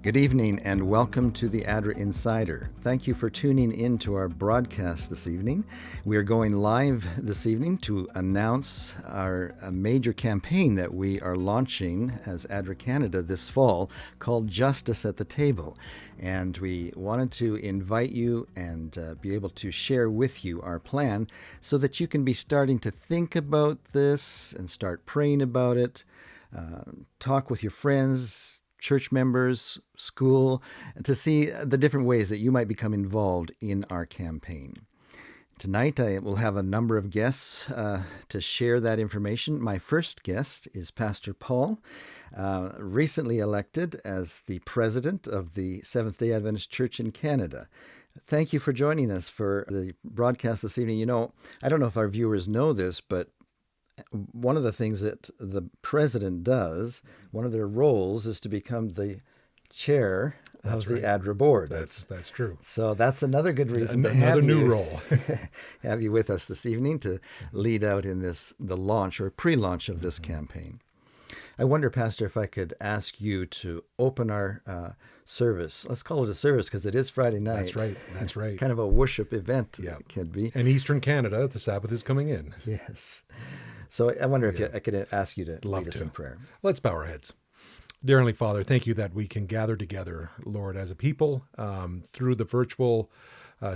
Good evening and welcome to the ADRA Insider. Thank you for tuning in to our broadcast this evening. We are going live this evening to announce our major campaign that we are launching as ADRA Canada this fall called Justice at the Table. And we wanted to invite you and be able to share with you our plan so that you can be starting to think about this and start praying about it, talk with your friends, church members, school, to see the different ways that you might become involved in our campaign. Tonight, I will have a number of guests to share that information. My first guest is Pastor Paul, recently elected as the president of the Seventh-day Adventist Church in Canada. Thank you for joining us for the broadcast this evening. You know, I don't know if our viewers know this, but one of the things that the president does, one of their roles is to become the chair of the ADRA board. That's true. So that's another good reason to another have new you, role. have you with us this evening to lead out in the launch or pre-launch of this campaign. I wonder, Pastor, if I could ask you to open our service. Let's call it a service because it is Friday night. That's right. Kind of a worship event, it can be. And Eastern Canada, the Sabbath is coming in. Yes. So I wonder if I could ask you to lead us in prayer. Let's bow our heads. Dear Heavenly Father, thank you that we can gather together, Lord, as a people through the virtual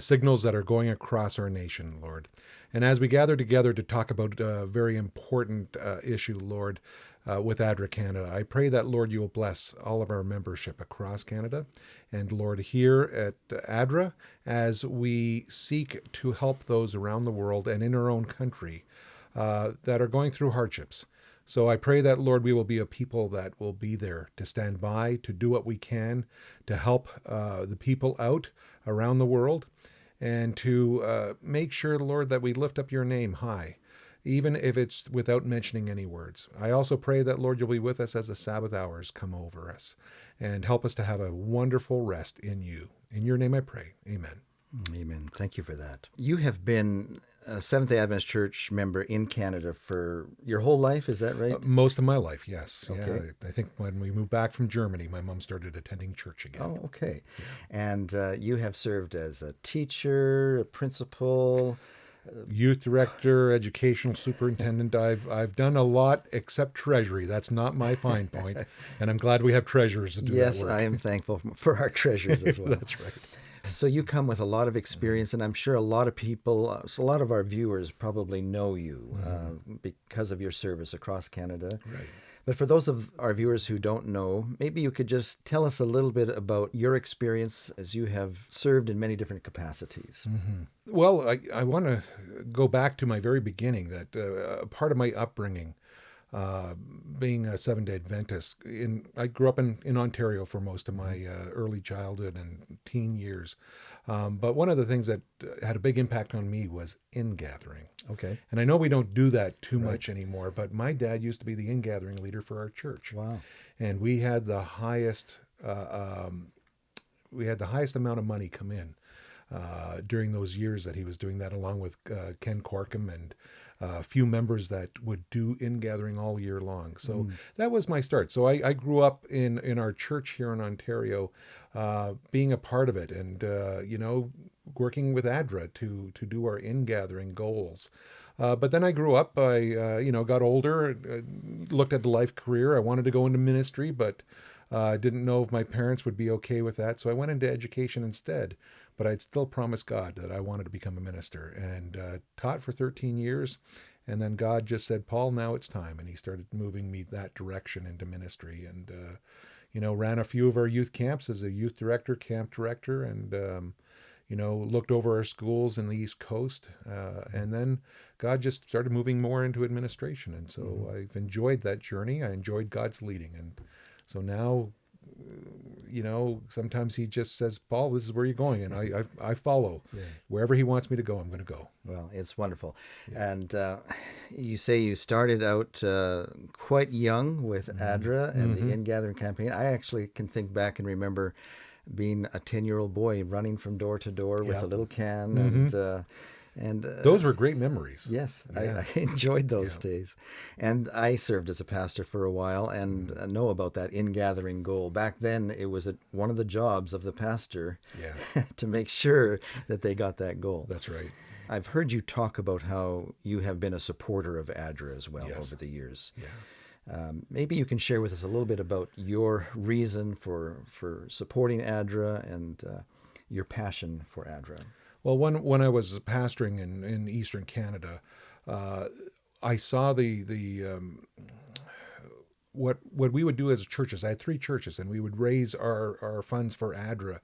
signals that are going across our nation, Lord. And as we gather together to talk about a very important issue, Lord, with ADRA Canada, I pray that, Lord, you will bless all of our membership across Canada. And, Lord, here at ADRA, as we seek to help those around the world and in our own country that are going through hardships. So I pray that, Lord, we will be a people that will be there to stand by, to do what we can, to help the people out around the world, and to make sure, Lord, that we lift up your name high, even if it's without mentioning any words. I also pray that, Lord, you'll be with us as the Sabbath hours come over us, and help us to have a wonderful rest in you. In your name I pray. Amen. Amen. Thank you for that. You have been a Seventh-day Adventist Church member in Canada for your whole life, is that right? Most of my life, yes. Okay. Yeah, I think when we moved back from Germany, my mom started attending church again. Oh, okay. Yeah. And you have served as a teacher, a principal, youth director, educational superintendent. I've done a lot except treasury. That's not my fine point. And I'm glad we have treasurers to do that work. Yes, I am thankful for our treasurers as well. That's right. So you come with a lot of experience, and I'm sure a lot of people, so a lot of our viewers probably know you because of your service across Canada. Right. But for those of our viewers who don't know, maybe you could just tell us a little bit about your experience as you have served in many different capacities. Mm-hmm. Well, I want to go back to my very beginning, that part of my upbringing, being a Seventh-day Adventist, I grew up in Ontario for most of my early childhood and teen years. But one of the things that had a big impact on me was ingathering. Okay. And I know we don't do that too much anymore, but my dad used to be the ingathering leader for our church. Wow. And we had the highest amount of money come in during those years that he was doing that, along with Ken Corkum and a few members that would do ingathering all year long. So that was my start. So I grew up in our church here in Ontario, being a part of it, and working with ADRA to do our ingathering goals. But then I grew up. I got older, looked at the life career. I wanted to go into ministry, but didn't know if my parents would be okay with that. So I went into education instead. But I'd still promised God that I wanted to become a minister, and taught for 13 years. And then God just said, Paul, now it's time. And he started moving me that direction into ministry, and, ran a few of our youth camps as a youth director, camp director, and, looked over our schools in the East Coast. And then God just started moving more into administration. And so I've enjoyed that journey. I enjoyed God's leading. And so now, sometimes he just says, Paul, this is where you're going. And I follow. Yeah. Wherever he wants me to go, I'm going to go. Well, it's wonderful. Yeah. And you say you started out quite young with ADRA and the in-gathering campaign. I actually can think back and remember being a 10-year-old boy running from door to door with a little can. And And Those were great memories. yes, Yeah. I enjoyed those Yeah. days. And I served as a pastor for a while and know about that in-gathering goal. Back then, it was one of the jobs of the pastor Yeah. to make sure that they got that goal. That's right. I've heard you talk about how you have been a supporter of ADRA as well Yes. over the years. Yeah. Maybe you can share with us a little bit about your reason for supporting ADRA and your passion for ADRA. Well, when I was pastoring in Eastern Canada, uh, I saw what we would do as churches. I had 3 churches, and we would raise our funds for ADRA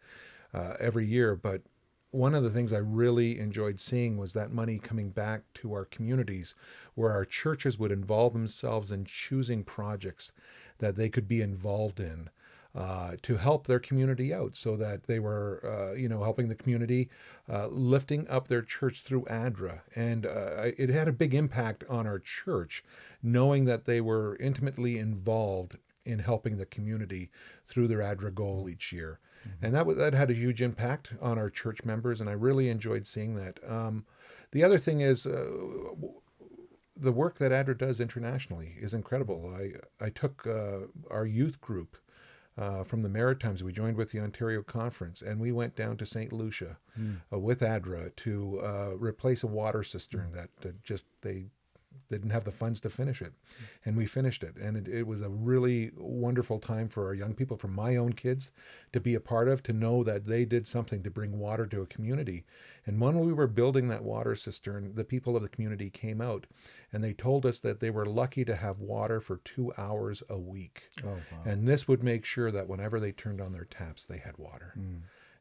every year. But one of the things I really enjoyed seeing was that money coming back to our communities, where our churches would involve themselves in choosing projects that they could be involved in. To help their community out, so that they were, helping the community, lifting up their church through ADRA. And it had a big impact on our church, knowing that they were intimately involved in helping the community through their ADRA goal each year. And that had a huge impact on our church members, and I really enjoyed seeing that. The other thing is, the work that ADRA does internationally is incredible. I took our youth group from the Maritimes. We joined with the Ontario Conference, and we went down to St. Lucia with ADRA to replace a water cistern that they didn't have the funds to finish it. And we finished it. And it was a really wonderful time for our young people, for my own kids to be a part of, to know that they did something to bring water to a community. And when we were building that water cistern, the people of the community came out and they told us that they were lucky to have water for 2 hours a week. Oh, wow. And this would make sure that whenever they turned on their taps, they had water.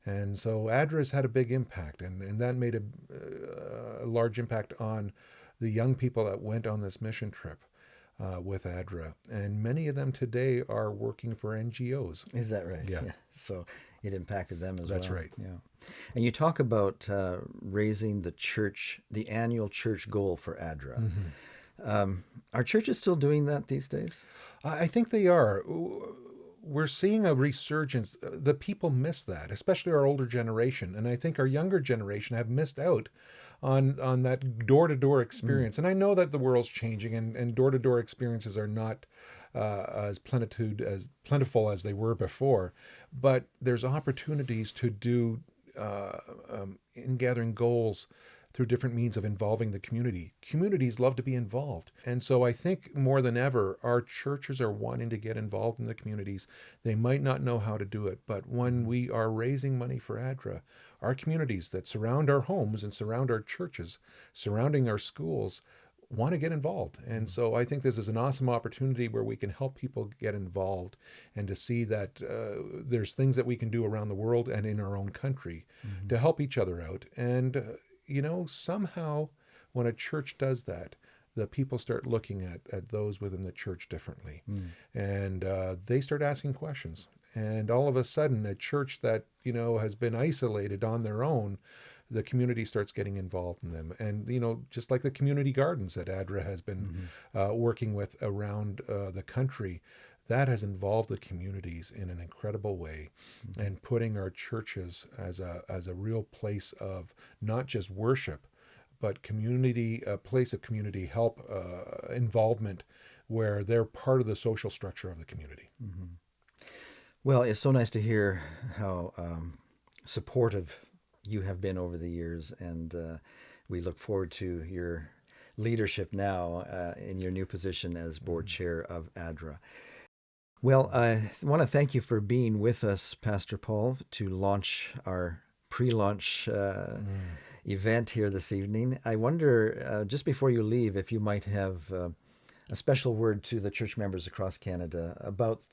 And so ADRA's had a big impact, and that made a large impact on the young people that went on this mission trip with ADRA. And many of them today are working for NGOs. Is that right? Yeah. So it impacted them as well. That's right. Yeah. And you talk about raising the annual church goal for ADRA. Are churches still doing that these days? I think they are. We're seeing a resurgence. The people miss that, especially our older generation. And I think our younger generation have missed out on that door-to-door experience. And I know that the world's changing, and door-to-door experiences are not as plentiful as they were before. But there's opportunities to do in-gathering goals through different means of involving the community. Communities love to be involved. And so I think more than ever, our churches are wanting to get involved in the communities. They might not know how to do it, but when we are raising money for ADRA, our communities that surround our homes and surround our churches, surrounding our schools, want to get involved. And so I think this is an awesome opportunity where we can help people get involved, and to see that there's things that we can do around the world and in our own country to help each other out. And somehow when a church does that, the people start looking at those within the church differently. And they start asking questions. And all of a sudden, a church that, has been isolated on their own, the community starts getting involved in them. And, just like the community gardens that ADRA has been working with around the country, that has involved the communities in an incredible way, and putting our churches as a real place of not just worship, but community, a place of community help, involvement, where they're part of the social structure of the community. Well, it's so nice to hear how supportive you have been over the years, and we look forward to your leadership now in your new position as board chair of ADRA. Well, I want to thank you for being with us, Pastor Paul, to launch our pre-launch event here this evening. I wonder, just before you leave, if you might have a special word to the church members across Canada about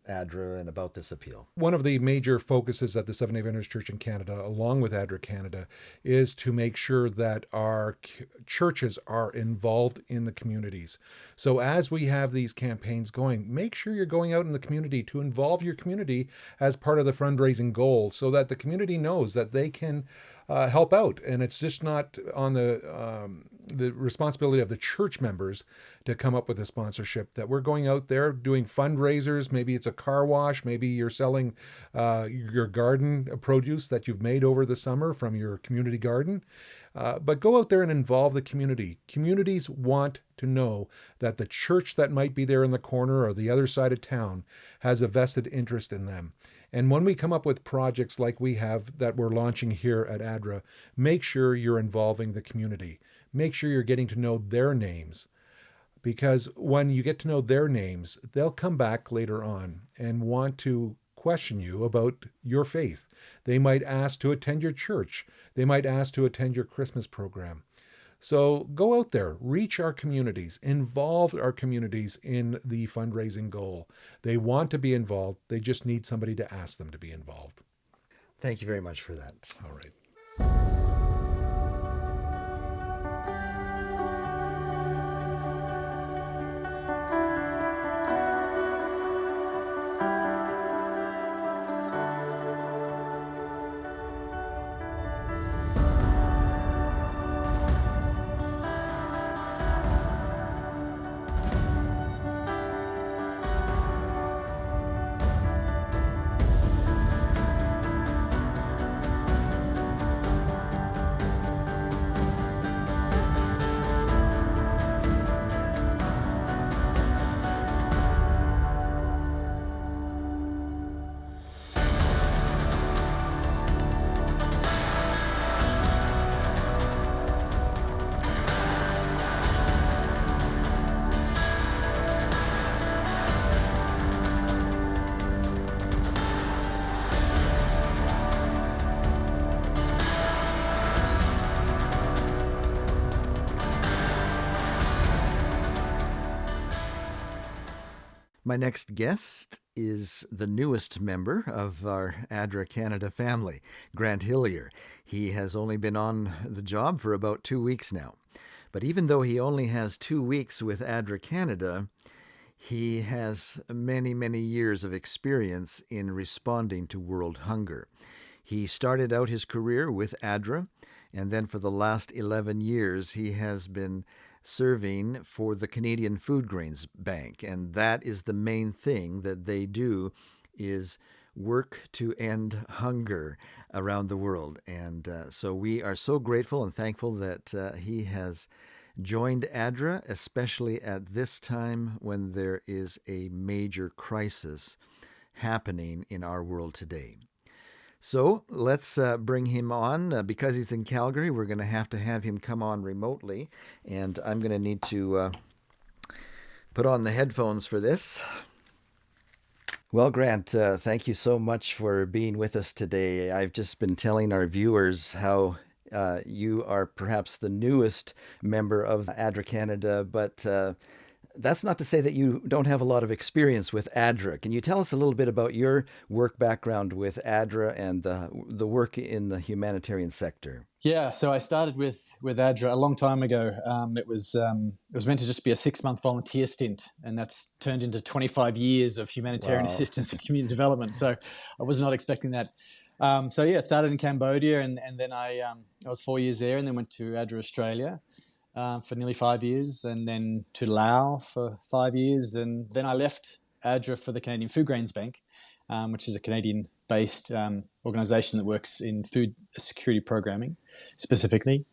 ADRA and about this appeal. One of the major focuses at the Seventh-day Adventist Church in Canada, along with ADRA Canada, is to make sure that our churches are involved in the communities. So as we have these campaigns going, make sure you're going out in the community to involve your community as part of the fundraising goal, so that the community knows that they can help out. And it's just not on the responsibility of the church members to come up with a sponsorship, that we're going out there doing fundraisers. Maybe it's a car wash. Maybe you're selling your garden produce that you've made over the summer from your community garden. But go out there and involve the community. Communities want to know that the church that might be there in the corner or the other side of town has a vested interest in them. And when we come up with projects like we have that we're launching here at ADRA, make sure you're involving the community. Make sure you're getting to know their names. Because when you get to know their names, they'll come back later on and want to question you about your faith. They might ask to attend your church. They might ask to attend your Christmas program. So go out there, reach our communities, involve our communities in the fundraising goal. They want to be involved. They just need somebody to ask them to be involved. Thank you very much for that. All right. My next guest is the newest member of our ADRA Canada family, Grant Hillier. He has only been on the job for about 2 weeks now. But even though he only has 2 weeks with ADRA Canada, he has many, many years of experience in responding to world hunger. He started out his career with ADRA, and then for the last 11 years, he has been serving for the Canadian Food Grains Bank. And that is the main thing that they do, is work to end hunger around the world. And so we are so grateful and thankful that he has joined ADRA, especially at this time when there is a major crisis happening in our world today. So let's bring him on. Because he's in Calgary, we're going to have him come on remotely. And I'm going to need to put on the headphones for this. Well, Grant, thank you so much for being with us today. I've just been telling our viewers how you are perhaps the newest member of ADRA Canada, but that's not to say that you don't have a lot of experience with ADRA. Can you tell us a little bit about your work background with ADRA and the work in the humanitarian sector? Yeah, so I started with ADRA a long time ago. It was meant to just be a 6-month volunteer stint, and that's turned into 25 years of humanitarian assistance and community development. So I was not expecting that. It started in Cambodia, and then I was 4 years there, and then went to ADRA Australia for nearly 5 years, and then to Laos for 5 years, and then I left ADRA for the Canadian Food Grains Bank, which is a Canadian-based organisation that works in food security programming specifically.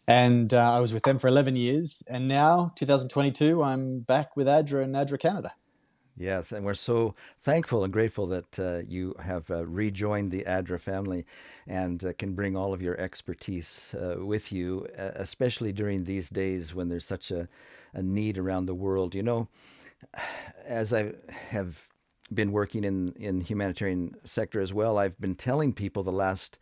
And I was with them for 11 years, and now, 2022, I'm back with ADRA and ADRA Canada. Yes, and we're so thankful and grateful that you have rejoined the ADRA family and can bring all of your expertise with you, especially during these days when there's such a need around the world. You know, as I have been working in humanitarian sector as well, I've been telling people the last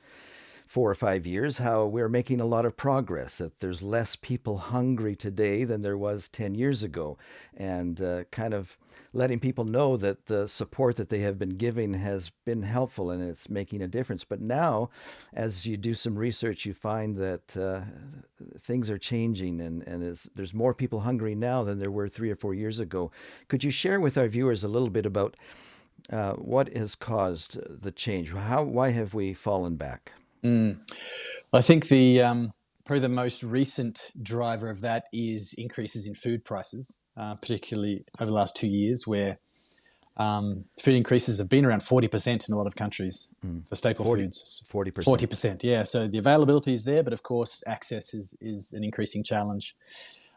4 or 5 years how we're making a lot of progress, that there's less people hungry today than there was 10 years ago, and kind of letting people know that the support that they have been giving has been helpful and it's making a difference. But now, as you do some research, you find that things are changing, and there's more people hungry now than there were 3 or 4 years ago. Could you share with our viewers a little bit about what has caused the change? Why have we fallen back? I think probably the most recent driver of that is increases in food prices, particularly over the last 2 years, where Food increases have been around 40% in a lot of countries for staple 40, foods. 40%. 40%, yeah. So the availability is there, but of course, access is an increasing challenge.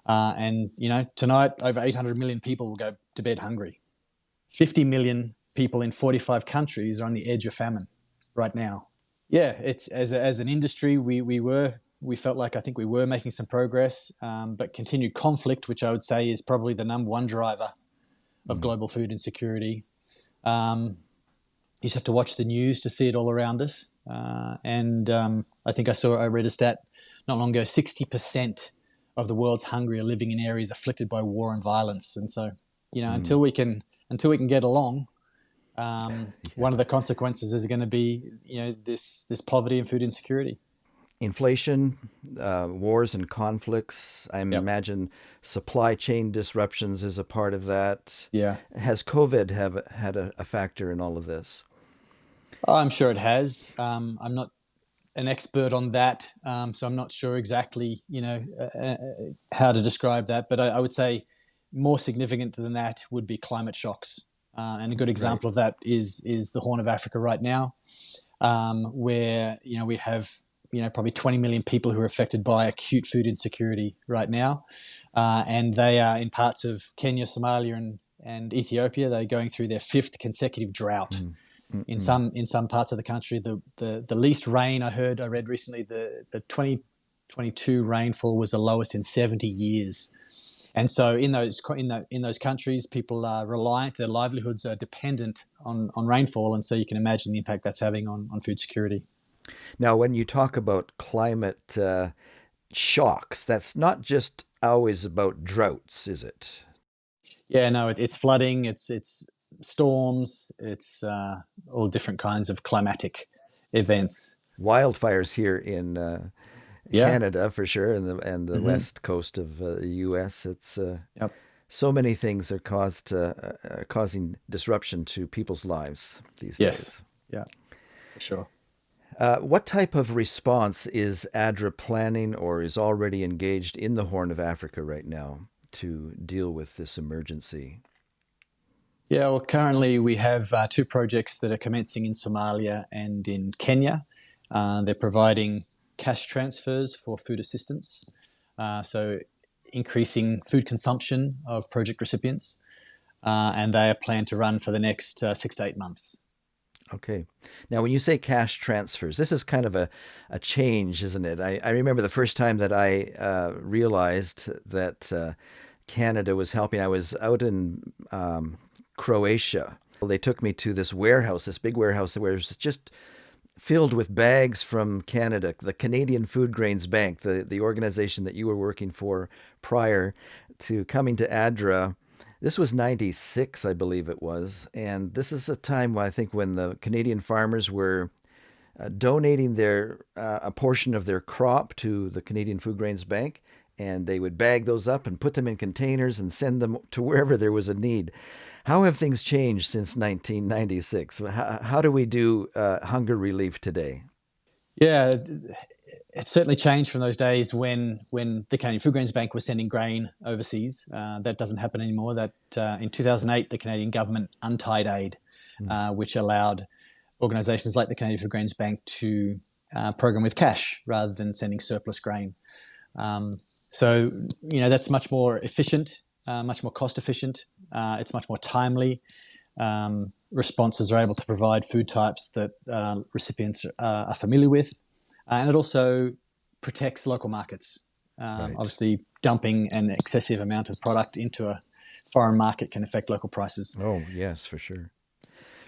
And, tonight, over 800 million people will go to bed hungry. 50 million people in 45 countries are on the edge of famine right now. Yeah, it's as an industry, we felt like I think we were making some progress, but continued conflict, which I would say is probably the number one driver of global food insecurity. You just have to watch the news to see it all around us. And I think I read a stat not long ago, 60% of the world's hungry are living in areas afflicted by war and violence. And so, until we can get along, one of the consequences is going to be, this poverty and food insecurity. Inflation, wars and conflicts. I Yep. imagine supply chain disruptions is a part of that. Yeah. Has COVID had a factor in all of this? I'm sure it has. I'm not an expert on that, so I'm not sure exactly, how to describe that. But I would say more significant than that would be climate shocks, and a good example of that is the Horn of Africa right now, where we have probably 20 million people who are affected by acute food insecurity right now, and they are in parts of Kenya, Somalia, and Ethiopia. They're going through their 5th consecutive drought. In some parts of the country, the least rain I read recently, the 2022 rainfall was the lowest in 70 years. And so in those countries, people are reliant; their livelihoods are dependent on rainfall, and so you can imagine the impact that's having on food security. Now, when you talk about climate shocks, that's not just always about droughts, is it? Yeah, no, it's flooding, it's storms, it's all different kinds of climatic events. Wildfires here in Yeah. Canada, for sure, and the west coast of the U.S. It's Yep. so many things are causing disruption to people's lives these Yes. days. Yeah, for sure. What type of response is ADRA planning or is already engaged in the Horn of Africa right now to deal with this emergency? Yeah, well, currently we have 2 projects that are commencing in Somalia and in Kenya. They're providing cash transfers for food assistance, so increasing food consumption of project recipients, and they are planned to run for the next 6 to 8 months. Okay. Now, when you say cash transfers, this is kind of a change, isn't it? I remember the first time that I realized that Canada was helping. I was out in Croatia. They took me to this warehouse, this big warehouse where it was just filled with bags from Canada, the Canadian Food Grains Bank, the organization that you were working for prior to coming to ADRA. This was 96, I believe it was. And this is a time, I think, when the Canadian farmers were donating a portion of their crop to the Canadian Food Grains Bank. And they would bag those up and put them in containers and send them to wherever there was a need. How have things changed since 1996? How do we do hunger relief today? Yeah, it's certainly changed from those days when the Canadian Food Grains Bank was sending grain overseas. That doesn't happen anymore. That in 2008, the Canadian government untied aid, which allowed organisations like the Canadian Food Grains Bank to program with cash rather than sending surplus grain. So that's much more efficient, much more cost efficient. It's much more timely. Responses are able to provide food types that recipients are familiar with, and it also protects local markets. Obviously, dumping an excessive amount of product into a foreign market can affect local prices. Oh, yes, for sure.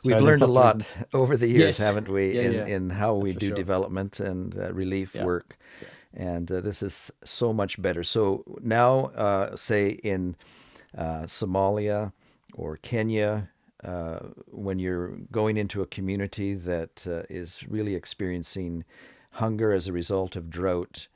So We've there's learned a lots of lot reasons. over the years, Yes. haven't we, Yeah. in how we That's for do sure. development and relief Yeah. work. And this is so much better. So now, say in Somalia or Kenya, when you're going into a community that is really experiencing hunger as a result of drought,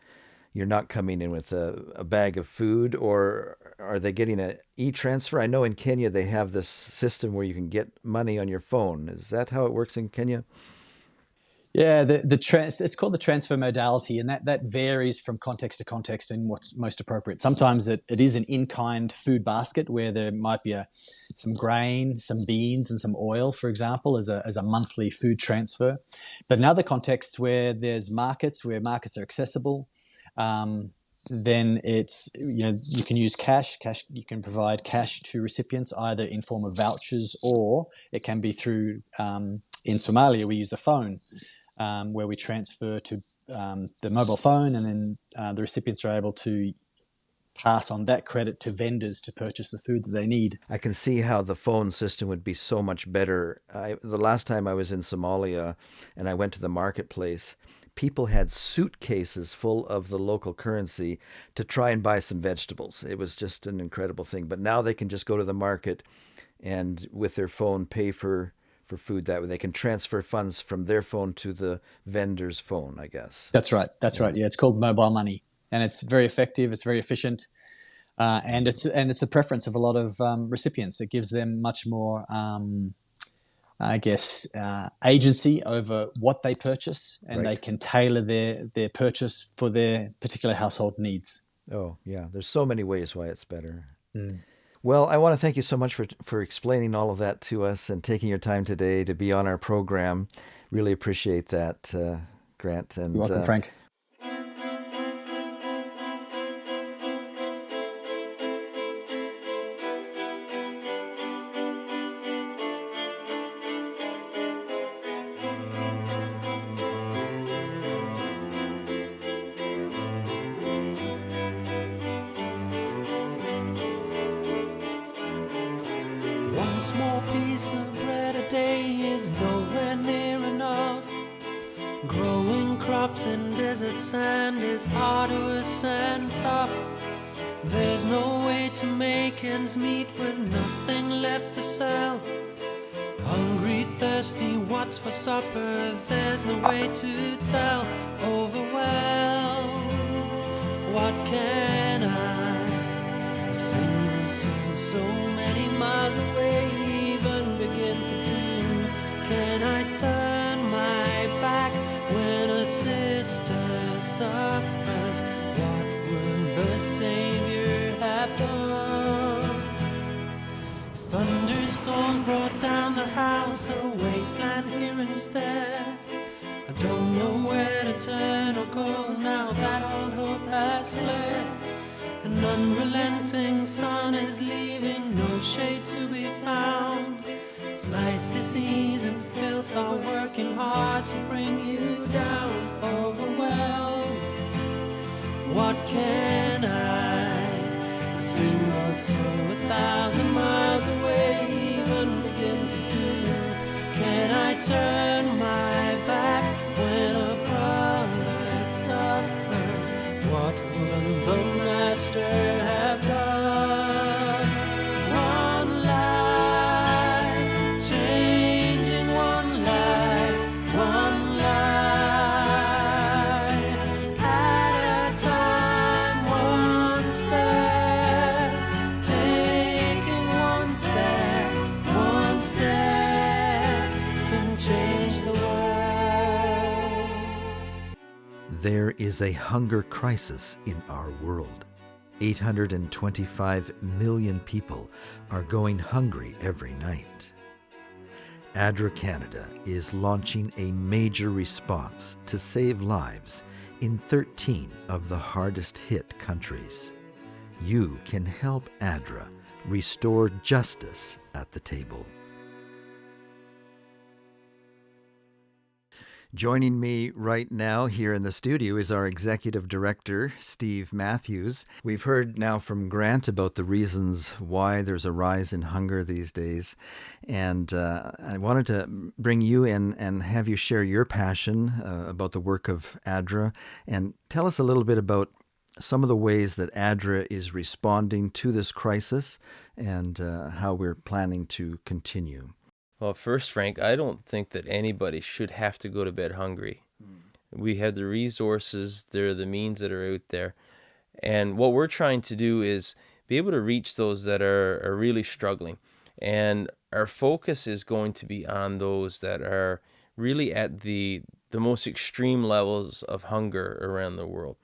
you're not coming in with a bag of food, or are they getting an e-transfer? I know in Kenya they have this system where you can get money on your phone. Is that how it works in Kenya? Yeah, it's called the transfer modality, and that varies from context to context and what's most appropriate. Sometimes it is an in-kind food basket where there might be some grain, some beans, and some oil, for example, as a monthly food transfer. But in other contexts where where markets are accessible, then it's you can use cash. You can provide cash to recipients either in form of vouchers, or it can be through in Somalia we use the phone. Where we transfer to the mobile phone, and then the recipients are able to pass on that credit to vendors to purchase the food that they need. I can see how the phone system would be so much better. The last time I was in Somalia and I went to the marketplace, people had suitcases full of the local currency to try and buy some vegetables. It was just an incredible thing. But now they can just go to the market and with their phone pay for food that way. They can transfer funds from their phone to the vendor's phone, I guess. That's right. Yeah, it's called mobile money, and it's very effective. It's very efficient, and it's a preference of a lot of recipients. It gives them much more, agency over what they purchase, and they can tailor their purchase for their particular household needs. Oh, yeah. There's so many ways why it's better. Well, I want to thank you so much for explaining all of that to us and taking your time today to be on our program. Really appreciate that, Grant. And, you're welcome, Frank. One small piece of bread a day is nowhere near enough. Growing crops in desert sand is arduous and tough. There's no way to make ends meet with nothing left to sell. Hungry, thirsty, what's for supper? There's no way to tell. Overwhelmed, what can I? A single soul so many miles away even begin to do? Can I turn my back when a sister suffers? What would the Savior have done? Thunderstorms brought down the house, a wasteland here instead. I don't know where to turn or go now that all hope has fled. An unrelenting sun is leaving, no shade to be found. Flies, disease, and filth are working hard to bring you down. Overwhelmed, what can I? A single soul 1,000 miles away even begin to do? Can I turn my back when a brother suffers? What would the Master have done? One life, changing one life at a time, one step, taking one step can change the world. There is a hunger crisis in our world. 825 million people are going hungry every night. ADRA Canada is launching a major response to save lives in 13 of the hardest hit countries. You can help ADRA restore justice at the table. Joining me right now here in the studio is our Executive Director, Steve Matthews. We've heard now from Grant about the reasons why there's a rise in hunger these days. And I wanted to bring you in and have you share your passion about the work of ADRA and tell us a little bit about some of the ways that ADRA is responding to this crisis and how we're planning to continue. Well, first, Frank, I don't think that anybody should have to go to bed hungry. We have the resources, there are the means that are out there. And what we're trying to do is be able to reach those that are really struggling. And our focus is going to be on those that are really at the the most extreme levels of hunger around the world.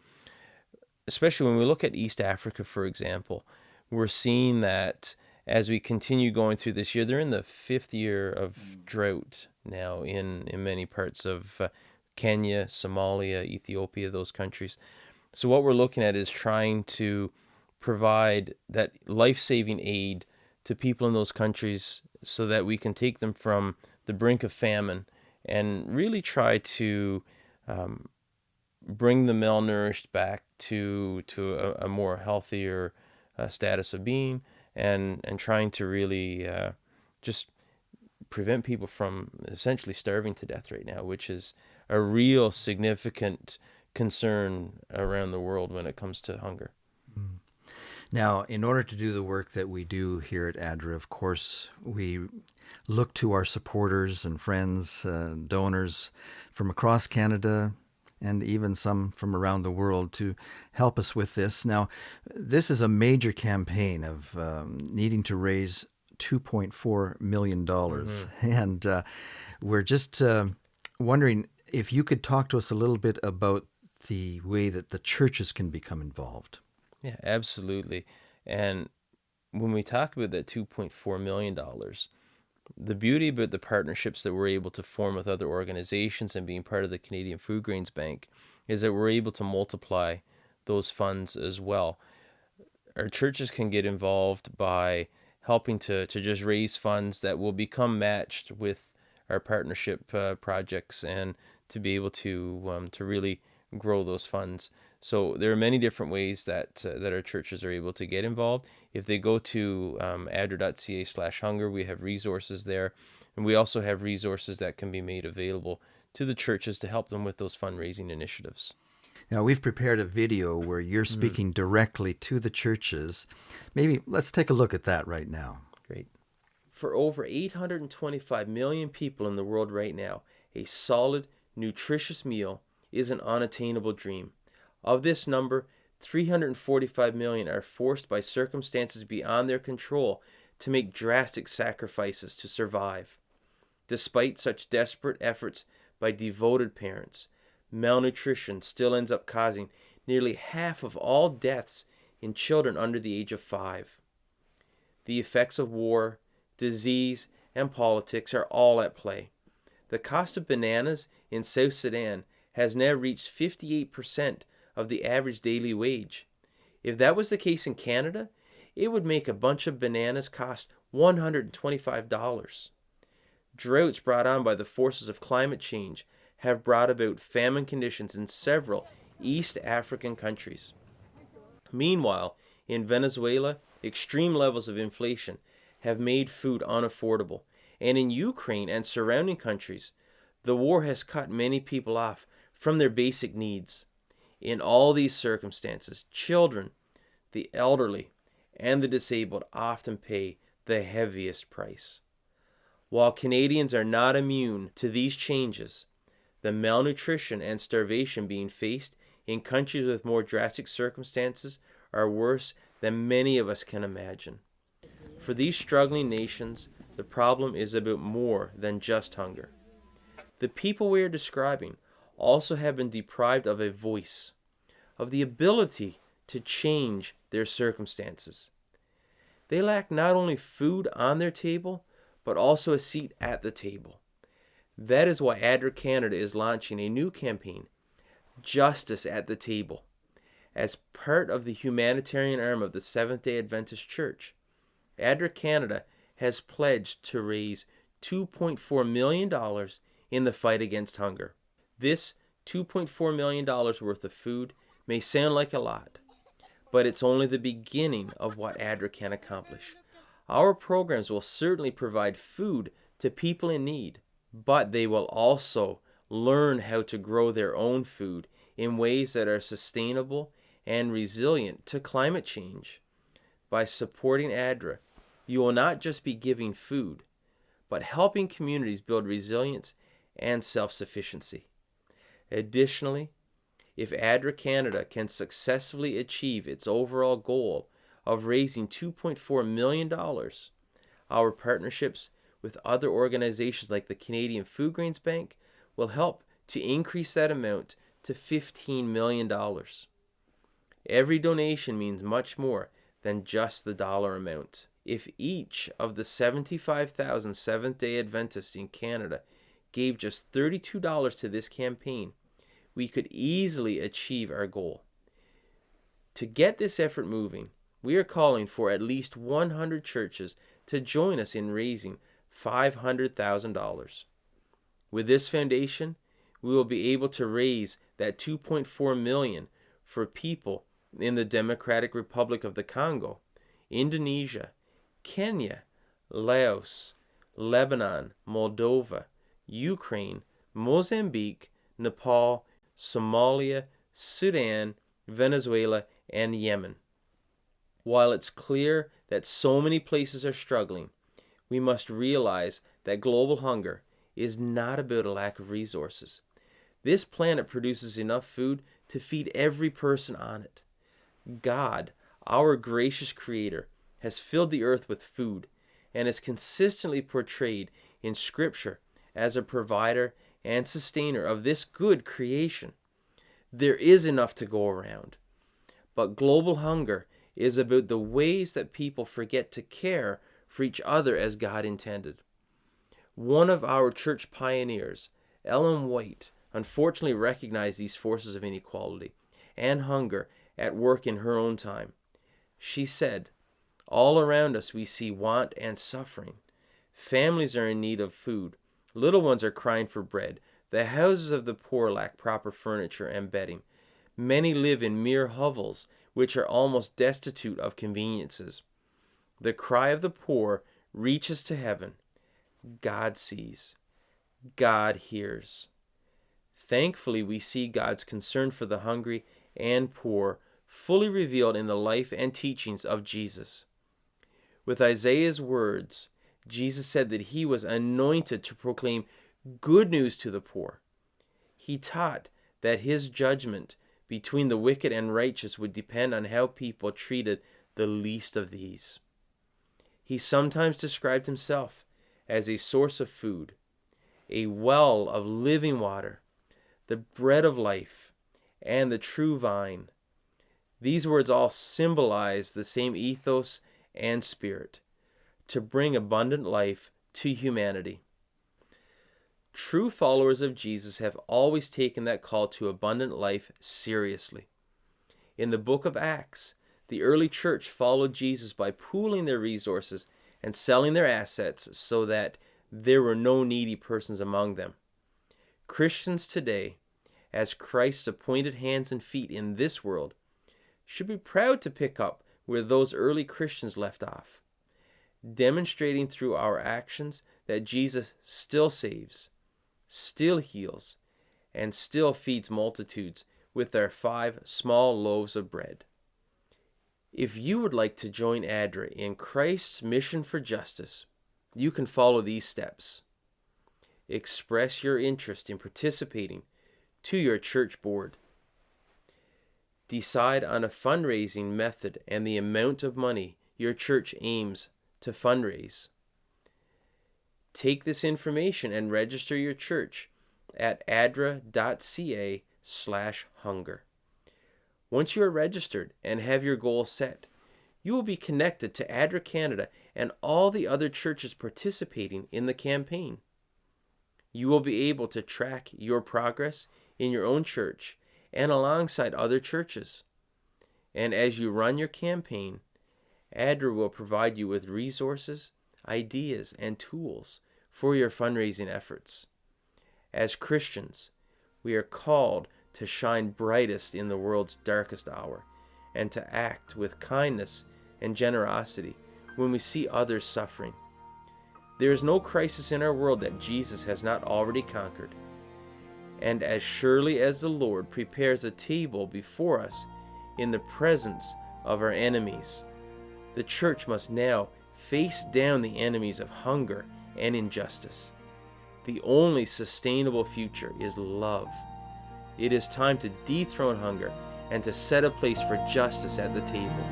Especially when we look at East Africa, for example, we're seeing that as we continue going through this year, they're in the 5th year of drought now in many parts of Kenya, Somalia, Ethiopia, those countries. So what we're looking at is trying to provide that life-saving aid to people in those countries so that we can take them from the brink of famine and really try to bring the malnourished back to a more healthier status of being, and trying to really just prevent people from essentially starving to death right now, which is a real significant concern around the world when it comes to hunger. Now, in order to do the work that we do here at ADRA, of course, we look to our supporters and friends, donors from across Canada, and even some from around the world to help us with this. Now, this is a major campaign of needing to raise $2.4 million. Mm-hmm. And we're just wondering if you could talk to us a little bit about the way that the churches can become involved. Yeah, absolutely. And when we talk about that $2.4 million, the beauty about the partnerships that we're able to form with other organizations and being part of the Canadian Food Grains Bank is that we're able to multiply those funds as well. Our churches can get involved by helping to just raise funds that will become matched with our partnership projects, and to be able to really grow those funds. So there are many different ways that our churches are able to get involved. If they go to adra.ca/hunger, we have resources there. And we also have resources that can be made available to the churches to help them with those fundraising initiatives. Now, we've prepared a video where you're speaking directly to the churches. Maybe let's take a look at that right now. Great. For over 825 million people in the world right now, a solid, nutritious meal is an unattainable dream. Of this number, 345 million are forced by circumstances beyond their control to make drastic sacrifices to survive. Despite such desperate efforts by devoted parents, malnutrition still ends up causing nearly half of all deaths in children under the age of 5. The effects of war, disease, and politics are all at play. The cost of bananas in South Sudan has now reached 58% of the average daily wage. If that was the case in Canada, it would make a bunch of bananas cost $125. Droughts brought on by the forces of climate change have brought about famine conditions in several East African countries. Meanwhile, in Venezuela, extreme levels of inflation have made food unaffordable, and in Ukraine and surrounding countries, the war has cut many people off from their basic needs. In all these circumstances, children, the elderly, and the disabled often pay the heaviest price. While Canadians are not immune to these changes, the malnutrition and starvation being faced in countries with more drastic circumstances are worse than many of us can imagine. For these struggling nations, the problem is about more than just hunger. The people we are describing also have been deprived of a voice, of the ability to change their circumstances. They lack not only food on their table, but also a seat at the table. That is why ADRA Canada is launching a new campaign, Justice at the Table. As part of the humanitarian arm of the Seventh-day Adventist Church, ADRA Canada has pledged to raise $2.4 million in the fight against hunger. This $2.4 million worth of food may sound like a lot, but it's only the beginning of what ADRA can accomplish. Our programs will certainly provide food to people in need, but they will also learn how to grow their own food in ways that are sustainable and resilient to climate change. By supporting ADRA, you will not just be giving food, but helping communities build resilience and self-sufficiency. Additionally, if ADRA Canada can successfully achieve its overall goal of raising $2.4 million, our partnerships with other organizations like the Canadian Food Grains Bank will help to increase that amount to $15 million. Every donation means much more than just the dollar amount. If each of the 75,000 Seventh-day Adventists in Canada gave just $32 to this campaign, we could easily achieve our goal. To get this effort moving, we are calling for at least 100 churches to join us in raising $500,000. With this foundation, we will be able to raise that $2.4 million for people in the Democratic Republic of the Congo, Indonesia, Kenya, Laos, Lebanon, Moldova, Ukraine, Mozambique, Nepal, Somalia, Sudan, Venezuela, and Yemen. While it's clear that so many places are struggling, we must realize that global hunger is not about a lack of resources. This planet produces enough food to feed every person on it. God, our gracious Creator, has filled the earth with food and is consistently portrayed in Scripture as a provider and sustainer of this good creation. There is enough to go around, but global hunger is about the ways that people forget to care for each other as God intended. One of our church pioneers, Ellen White, unfortunately recognized these forces of inequality and hunger at work in her own time. She said, "All around us we see want and suffering. Families are in need of food. Little ones are crying for bread. The houses of the poor lack proper furniture and bedding. Many live in mere hovels, which are almost destitute of conveniences. The cry of the poor reaches to heaven. God sees. God hears." Thankfully, we see God's concern for the hungry and poor fully revealed in the life and teachings of Jesus. With Isaiah's words, Jesus said that he was anointed to proclaim good news to the poor. He taught that his judgment between the wicked and righteous would depend on how people treated the least of these. He sometimes described himself as a source of food, a well of living water, the bread of life, and the true vine. These words all symbolize the same ethos and spirit, to bring abundant life to humanity. True followers of Jesus have always taken that call to abundant life seriously. In the book of Acts, the early church followed Jesus by pooling their resources and selling their assets so that there were no needy persons among them. Christians today, as Christ's appointed hands and feet in this world, should be proud to pick up where those early Christians left off, demonstrating through our actions that Jesus still saves, still heals, and still feeds multitudes with their 5 small loaves of bread. If you would like to join ADRA in Christ's mission for justice, you can follow these steps. Express your interest in participating to your church board. Decide on a fundraising method and the amount of money your church aims to fundraise. Take this information and register your church at adra.ca/hunger. Once you are registered and have your goal set, you will be connected to ADRA Canada and all the other churches participating in the campaign. You will be able to track your progress in your own church and alongside other churches. And as you run your campaign, ADRA will provide you with resources, ideas, and tools for your fundraising efforts. As Christians, we are called to shine brightest in the world's darkest hour and to act with kindness and generosity when we see others suffering. There is no crisis in our world that Jesus has not already conquered. And as surely as the Lord prepares a table before us in the presence of our enemies, the church must now face down the enemies of hunger and injustice. The only sustainable future is love. It is time to dethrone hunger and to set a place for justice at the table.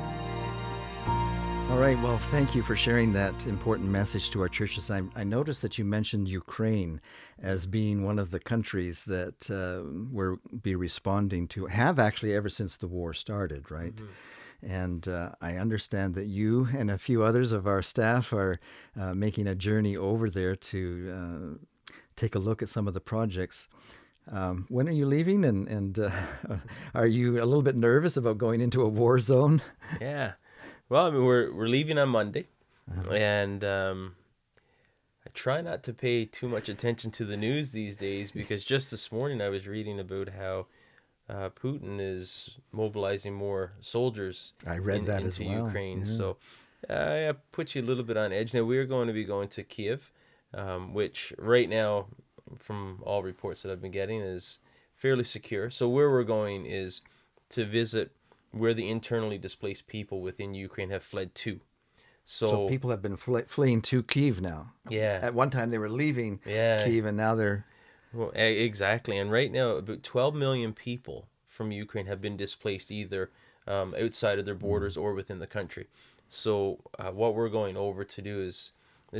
All right. Well, thank you for sharing that important message to our churches. I noticed that you mentioned Ukraine as being one of the countries that we'll be responding to, have actually ever since the war started, right? Mm-hmm. And I understand that you and a few others of our staff are making a journey over there to take a look at some of the projects. When are you leaving? And are you a little bit nervous about going into a war zone? Yeah. Well, I mean, we're leaving on Monday, and I try not to pay too much attention to the news these days, because just this morning I was reading about how Putin is mobilizing more soldiers into Ukraine. Yeah. So I put you a little bit on edge. Now, we're going to be going to Kiev, which right now, from all reports that I've been getting, is fairly secure. So where we're going is to visit where the internally displaced people within Ukraine have fled to. So people have been fleeing to Kyiv now. Yeah. At one time they were leaving Kyiv, and now they're... Well, exactly. And right now, about 12 million people from Ukraine have been displaced either outside of their borders or within the country. So what we're going over to do is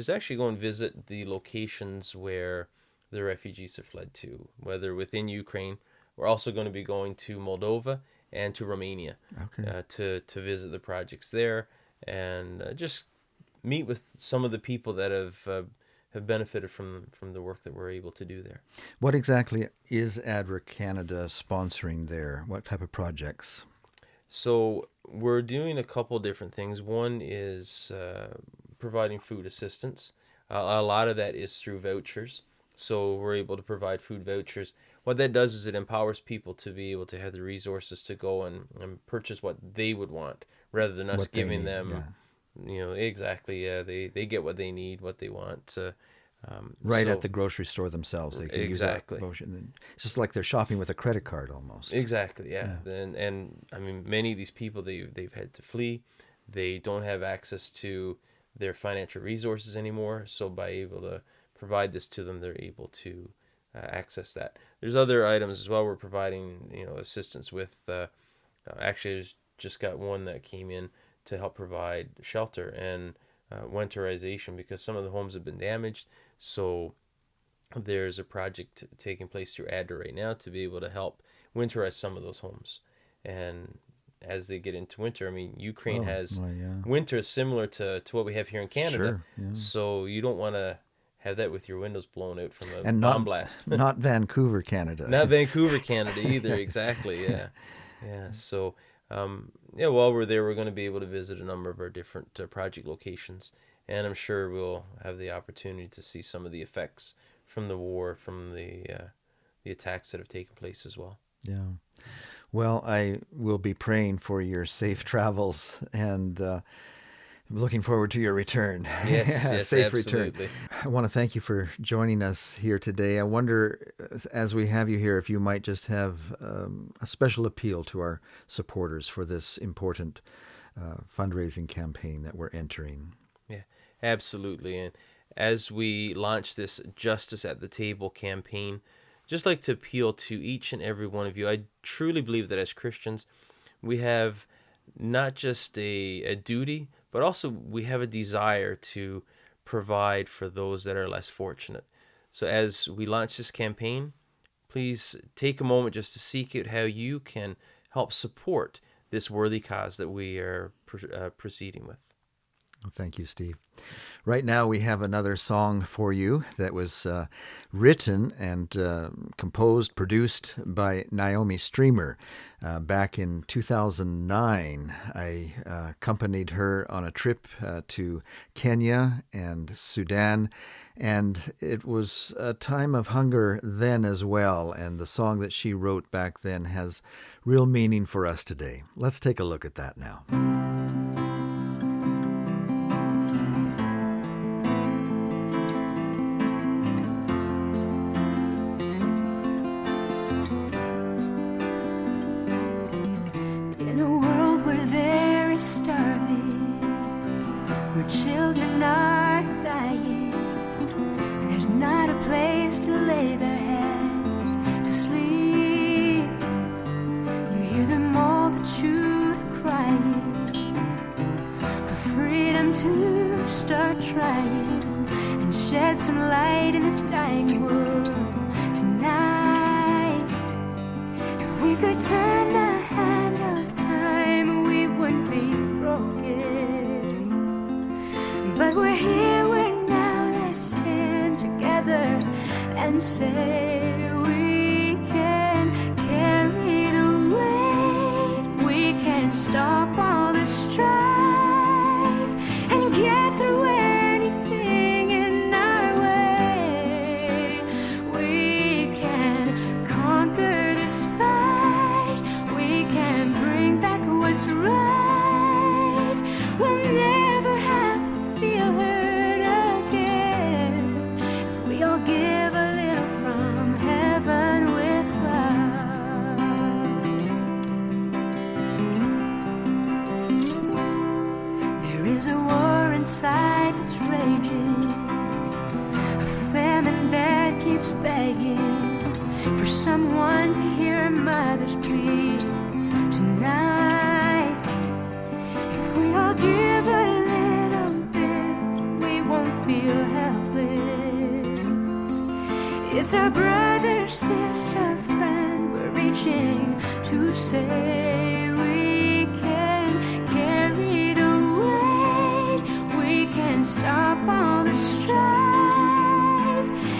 actually go and visit the locations where the refugees have fled to, whether within Ukraine. We're also going to be going to Moldova and to Romania, to visit the projects there, and just meet with some of the people that have benefited from the work that we're able to do there. What exactly is ADRA Canada sponsoring there? What type of projects? So we're doing a couple different things. One is providing food assistance. A lot of that is through vouchers. So we're able to provide food vouchers. What that does is it empowers people to be able to have the resources to go and purchase what they would want, rather than us giving them, exactly. Yeah, they get what they need, what they want. At the grocery store themselves. They can exactly. Use that. It's just like they're shopping with a credit card almost. Exactly, yeah. And I mean, many of these people, they've had to flee. They don't have access to their financial resources anymore. So by able to provide this to them, they're able to access that. There's other items as well. We're providing assistance with. Actually, there's just got one that came in to help provide shelter and winterization, because some of the homes have been damaged. So there's a project taking place through ADRA right now to be able to help winterize some of those homes. And as they get into winter, I mean, Ukraine has winter similar to what we have here in Canada. Sure, yeah. So you don't want to have that with your windows blown out from a bomb blast. Not Vancouver, Canada. Not Vancouver, Canada either. Exactly. Yeah. Yeah. So, while we're there, we're going to be able to visit a number of our different project locations, and I'm sure we'll have the opportunity to see some of the effects from the war, from the attacks that have taken place as well. Yeah. Well, I will be praying for your safe travels, and looking forward to your return. Yes, safe absolutely. Return. I want to thank you for joining us here today. I wonder, as we have you here, if you might just have a special appeal to our supporters for this important fundraising campaign that we're entering. Yeah, absolutely. And as we launch this Justice at the Table campaign, just like to appeal to each and every one of you. I truly believe that as Christians, we have not just a duty, but also we have a desire to provide for those that are less fortunate. So as we launch this campaign, please take a moment just to seek out how you can help support this worthy cause that we are proceeding with. Well, thank you, Steve. Right now we have another song for you that was written and composed, produced by Naomi Streamer. Back in 2009, I accompanied her on a trip to Kenya and Sudan, and it was a time of hunger then as well, and the song that she wrote back then has real meaning for us today. Let's take a look at that now. Children are dying, and there's not a place to lay their heads to sleep. You hear them all, the truth crying for free. to start trying and shed some light in this dying world tonight. If we could turn the hand of time, we wouldn't be broken. But we're here, we're now, let's stand together and say we can carry the weight. We can stop all the strife and get through anything in our way. We can conquer this fight. We can bring back what's right. We'll never have to feel hurt again if we all give a little from heaven with love. There is a war inside that's raging, a famine that keeps begging for someone to hear a mother's plea tonight. If we all give a little bit, we won't feel helpless. It's our brother, sister, friend we're reaching to say we can carry the weight. We can stop all the strife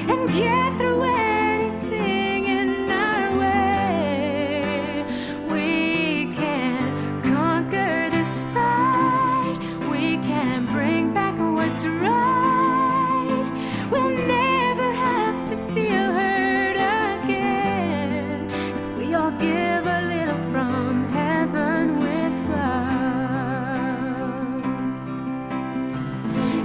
and get through anything in our way. We can conquer this fight. We can bring back what's right. We'll never have to feel hurt again if we all give a little from heaven with love.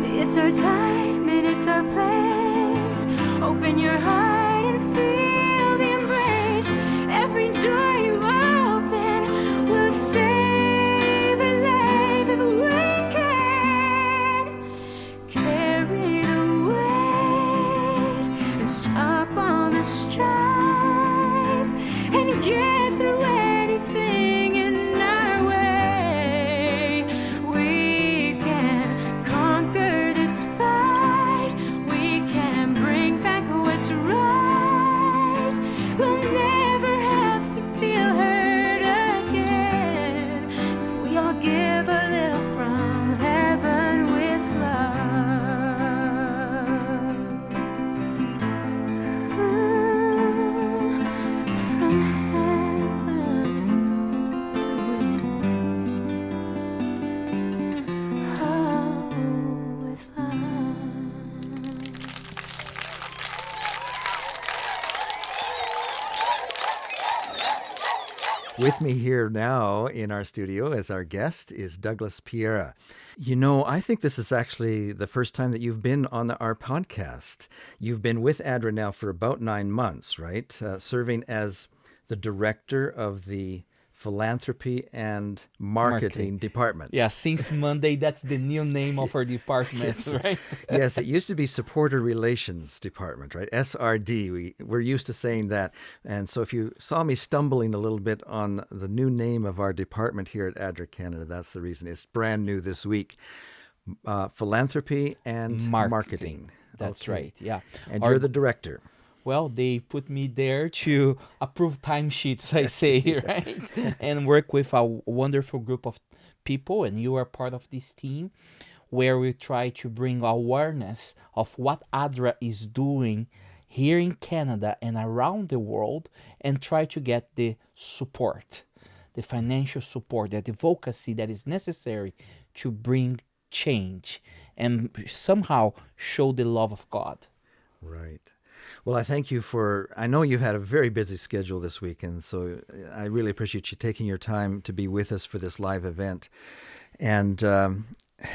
It's our time and it's our place. Open your heart and feel the embrace. Every door you open will save a life if we can carry the weight and stop all the strife and get through anything in our way. We can conquer this fight. We can bring back what's right. We'll never have to feel hurt again if we all give a little from heaven with love. From heaven with love. With me here now in our studio as our guest is Douglas Pierra. You know, I think this is actually the first time that you've been on our podcast. You've been with ADRA now for about 9 months, right? Serving as the director of the Philanthropy and Marketing Department. Yeah, since Monday, that's the new name of our department, right? Yes, it used to be Supporter Relations Department, right? SRD. We're used to saying that. And so if you saw me stumbling a little bit on the new name of our department here at ADRA Canada, that's the reason. It's brand new this week. Philanthropy and Marketing. That's Okay. right, yeah. And you're the director. Well, they put me there to approve timesheets, I say, right? And work with a wonderful group of people, and you are part of this team, where we try to bring awareness of what ADRA is doing here in Canada and around the world, and try to get the support, the financial support, the advocacy that is necessary to bring change and somehow show the love of God. Right. Well, I thank you I know you've had a very busy schedule this week, and so I really appreciate you taking your time to be with us for this live event. And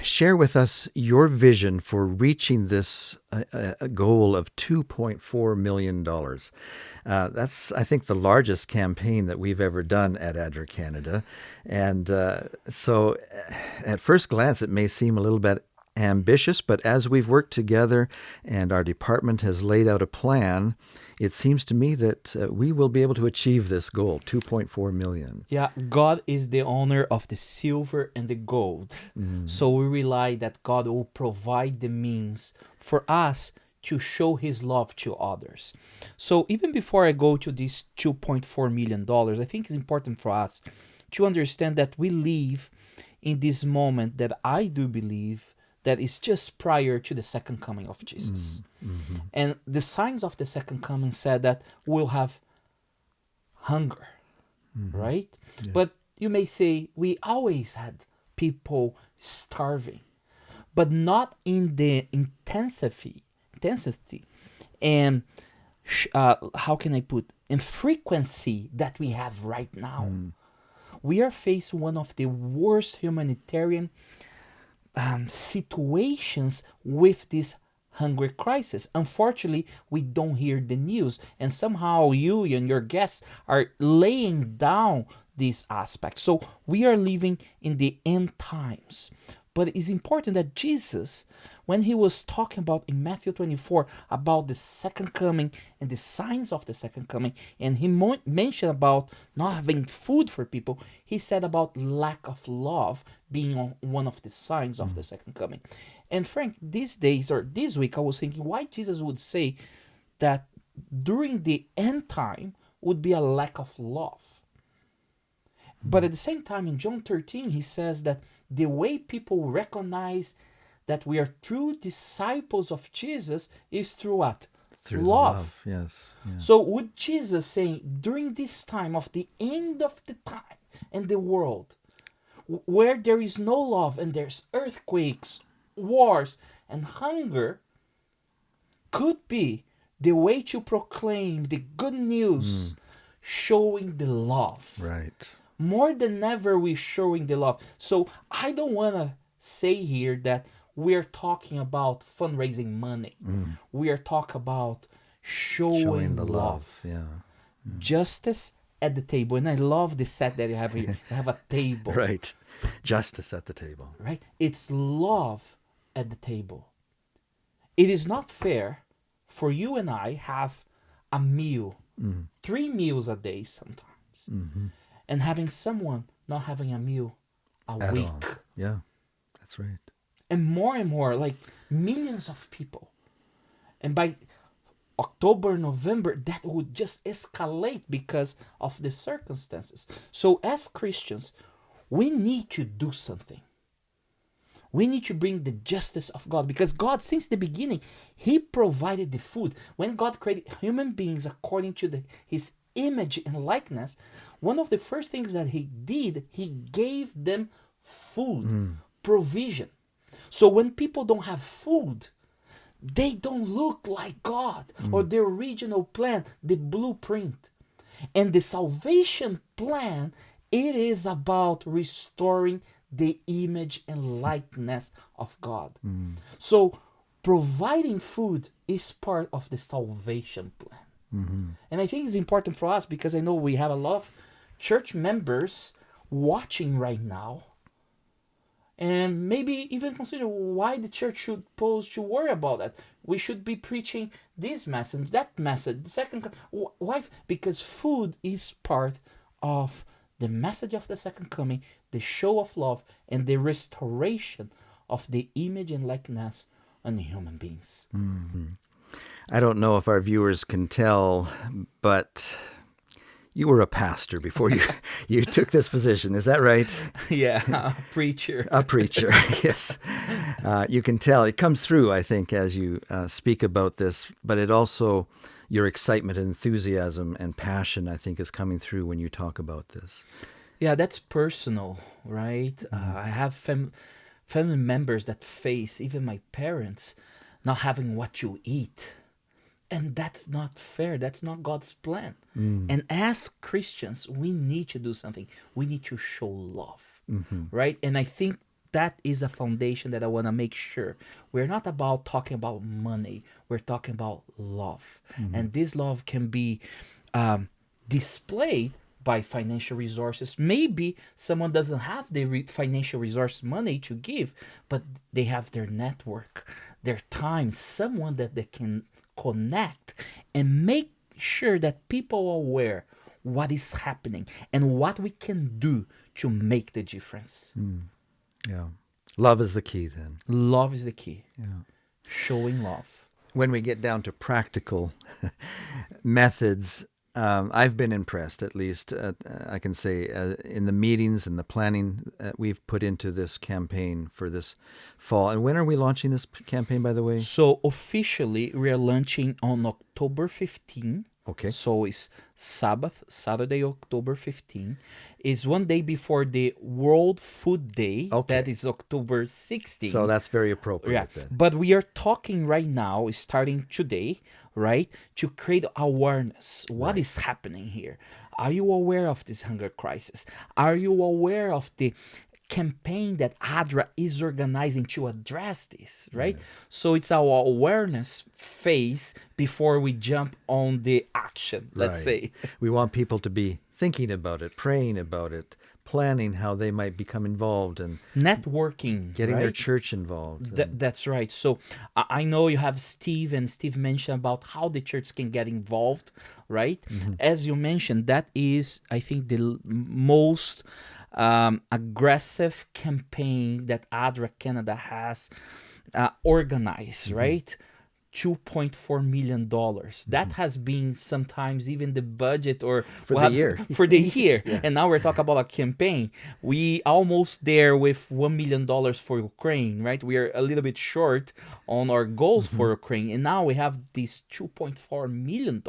share with us your vision for reaching this goal of $2.4 million. That's, I think, the largest campaign that we've ever done at ADRA Canada. And so at first glance, it may seem a little bit ambitious, but as we've worked together and our department has laid out a plan, it seems to me that we will be able to achieve this goal, 2.4 million. Yeah, God is the owner of the silver and the gold. So we rely that God will provide the means for us to show his love to others. So even before I go to this $2.4 million, I think it's important for us to understand that we live in this moment that I do believe that is just prior to the second coming of Jesus. And the signs of the second coming said that we'll have hunger, right? Yeah. But you may say we always had people starving, but not in the intensity and how can I put, in frequency that we have right now. We are facing one of the worst humanitarian situations with this hunger crisis. Unfortunately, we don't hear the news, and somehow you and your guests are laying down these aspects. So we are living in the end times. But it's important that Jesus, when he was talking about in Matthew 24 about the second coming and the signs of the second coming, and he mentioned about not having food for people, he said about lack of love being one of the signs of the second coming. And Frank, these days or this week, I was thinking why Jesus would say that during the end time would be a lack of love. But at the same time, in John 13, he says that the way people recognize that we are true disciples of Jesus is through what? Through love. The love. Yes. Yeah. So would Jesus say, during this time of the end of the time and the world, where there is no love and there's earthquakes, wars, and hunger, could be the way to proclaim the good news, showing the love. Right. More than ever, we're showing the love. So I don't want to say here that we're talking about fundraising money. We are talking about showing the love. Yeah. Justice at the table. And I love the set that you have here. You have a table. Right. Justice at the table. Right? It's love at the table. It is not fair for you and I have a meal, 3 meals a day sometimes, and having someone not having a meal a week. All. Yeah, that's right. And more, like millions of people. And by October, November, that would just escalate because of the circumstances. So as Christians, we need to do something. We need to bring the justice of God, because God, since the beginning, he provided the food. When God created human beings according to his image and likeness, one of the first things that he did, he gave them food, provision. So when people don't have food, they don't look like God or the original plan, the blueprint. And the salvation plan, it is about restoring the image and likeness of God. So providing food is part of the salvation plan. And I think it's important for us because I know we have a lot of church members watching right now, and maybe even consider why the church should worry about that. We should be preaching this message, that message, the second. Why? Because food is part of the message of the second coming, the show of love, and the restoration of the image and likeness on the human beings. I don't know if our viewers can tell, but you were a pastor before you took this position. Is that right? Yeah, a preacher. A preacher, yes. You can tell. It comes through, I think, as you speak about this, but it also, your excitement, enthusiasm, and passion, I think, is coming through when you talk about this. Yeah, that's personal, right? I have family members that face, even my parents, not having what you eat. And that's not fair. That's not God's plan. And as Christians, we need to do something. We need to show love, right? And I think that is a foundation that I want to make sure. We're not about talking about money. We're talking about love. And this love can be displayed by financial resources. Maybe someone doesn't have the financial resource money to give, but they have their network, their time, someone that they can connect and make sure that people are aware what is happening and what we can do to make the difference. Yeah. Love is the key then. Love is the key. Yeah. Showing love. When we get down to practical methods, I've been impressed, at least I can say, in the meetings and the planning we've put into this campaign for this fall. And when are we launching this campaign, by the way? So officially, we are launching on October 15. Okay. So it's Saturday, October 15. It's one day before the World Food Day. Okay. That is October 16. So that's very appropriate Yeah, then. but we are talking right now, starting today, right, to create awareness. What is happening here? Are you aware of this hunger crisis? Are you aware of the campaign that ADRA is organizing to address this, right? Yes. So it's our awareness phase before we jump on the action, let's say. We want people to be thinking about it, praying about it, planning how they might become involved, and networking, getting their church involved. That's right. So I know you have Steve, and Steve mentioned about how the church can get involved, right? Mm-hmm. As you mentioned, that is, I think, the most aggressive campaign that ADRA Canada has organized, right? $2.4 million. That has been sometimes even the budget or for the year. Yes. And now we're talking about a campaign. We almost there with $1 million for Ukraine, right? We are a little bit short on our goals for Ukraine. And now we have this $2.4 million,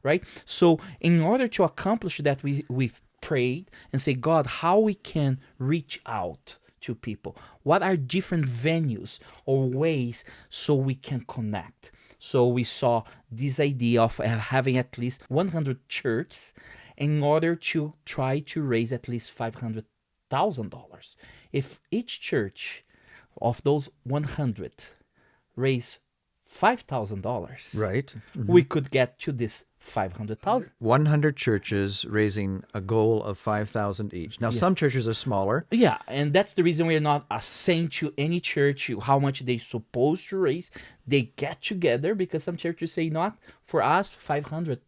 right? So in order to accomplish that, we've prayed and say, God, how we can reach out to people. What are different venues or ways so we can connect? So we saw this idea of having at least 100 churches in order to try to raise at least $500,000. If each church of those 100 raise $5,000, right, we could get to this 500,000. 100 churches raising a goal of 5,000 each. Now, some churches are smaller. Yeah, and that's the reason we are not saying to any church how much they're supposed to raise. They get together because some churches say, you know what, for us, 500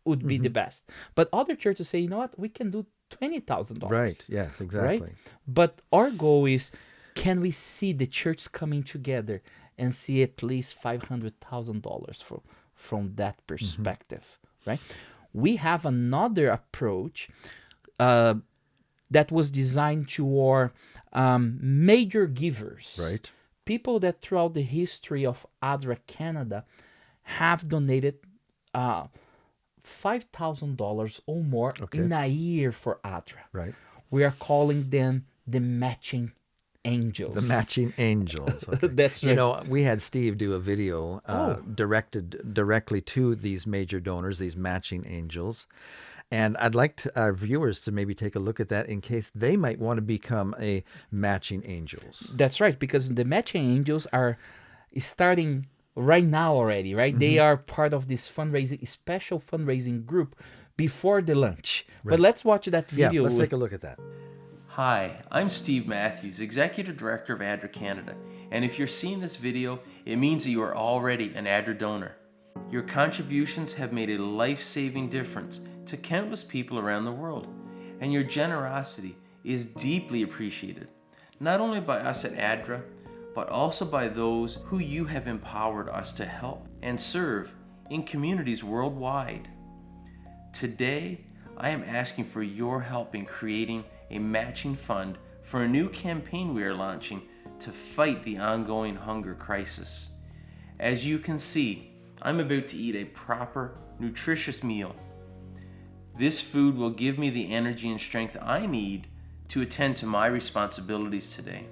would be the best. But other churches say, you know what, we can do $20,000. Right, yes, exactly. Right? But our goal is, can we see the church coming together and see at least $500,000 from that perspective, right? We have another approach that was designed to our major givers, right? People that throughout the history of ADRA Canada have donated $5,000 or more in a year for ADRA. Right. We are calling them the matching angels. The matching angels. Okay. That's right. You know, we had Steve do a video directed directly to these major donors, these matching angels. And I'd like our viewers to maybe take a look at that in case they might want to become a matching angels. That's right, because the matching angels are starting right now already, right? They are part of this special fundraising group before the lunch. Right. But let's watch that video. Yeah, let's take a look at that. Hi, I'm Steve Matthews, Executive Director of ADRA Canada, and if you're seeing this video, it means that you are already an ADRA donor. Your contributions have made a life-saving difference to countless people around the world, and your generosity is deeply appreciated, not only by us at ADRA, but also by those who you have empowered us to help and serve in communities worldwide. Today, I am asking for your help in creating a matching fund for a new campaign we are launching to fight the ongoing hunger crisis. As you can see, I'm about to eat a proper, nutritious meal. This food will give me the energy and strength I need to attend to my responsibilities today.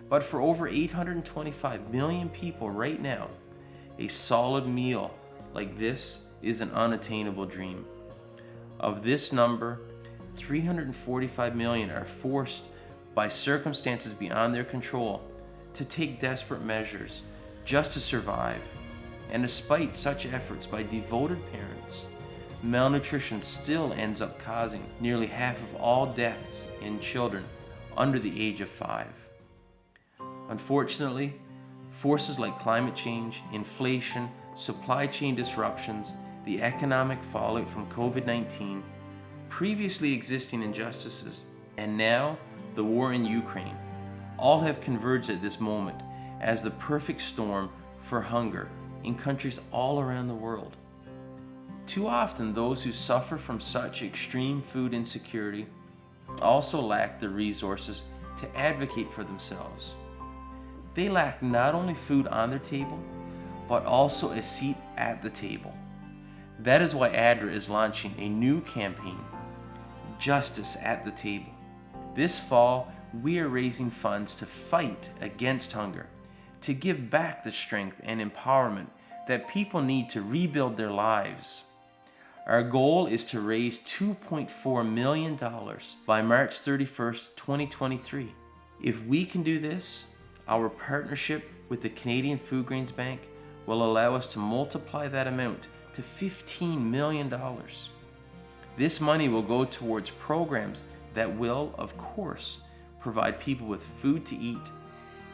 But for over 825 million people right now, a solid meal like this is an unattainable dream. Of this number, 345 million are forced by circumstances beyond their control to take desperate measures just to survive. And despite such efforts by devoted parents, malnutrition still ends up causing nearly half of all deaths in children under the age of 5. Unfortunately, forces like climate change, inflation, supply chain disruptions, the economic fallout from COVID-19, previously existing injustices, and now the war in Ukraine, all have converged at this moment as the perfect storm for hunger in countries all around the world. Too often, those who suffer from such extreme food insecurity also lack the resources to advocate for themselves. They lack not only food on their table, but also a seat at the table. That is why ADRA is launching a new campaign, Justice at the Table. This fall, we are raising funds to fight against hunger, to give back the strength and empowerment that people need to rebuild their lives. Our goal is to raise $2.4 million by March 31st, 2023. If we can do this, our partnership with the Canadian Food Grains Bank will allow us to multiply that amount to $15 million. This money will go towards programs that will, of course, provide people with food to eat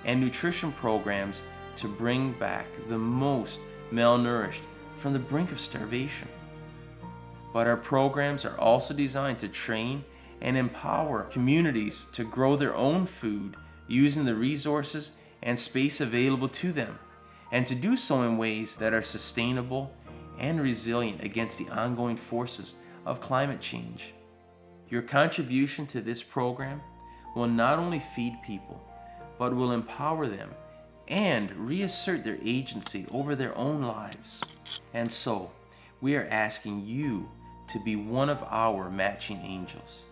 and nutrition programs to bring back the most malnourished from the brink of starvation. But our programs are also designed to train and empower communities to grow their own food using the resources and space available to them, and to do so in ways that are sustainable and resilient against the ongoing forces of climate change. Your contribution to this program will not only feed people, but will empower them and reassert their agency over their own lives. And so, we are asking you to be one of our matching angels.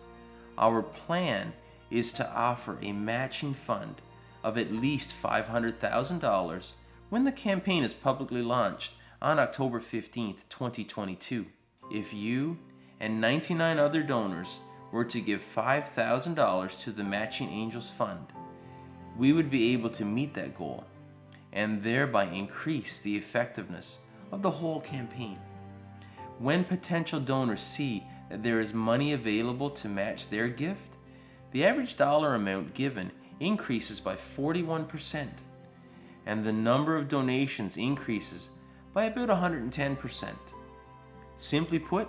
Our plan is to offer a matching fund of at least $500,000 when the campaign is publicly launched on October 15th, 2022. If you and 99 other donors were to give $5,000 to the Matching Angels Fund, we would be able to meet that goal and thereby increase the effectiveness of the whole campaign. When potential donors see that there is money available to match their gift, the average dollar amount given increases by 41%, and the number of donations increases by about 110%. Simply put,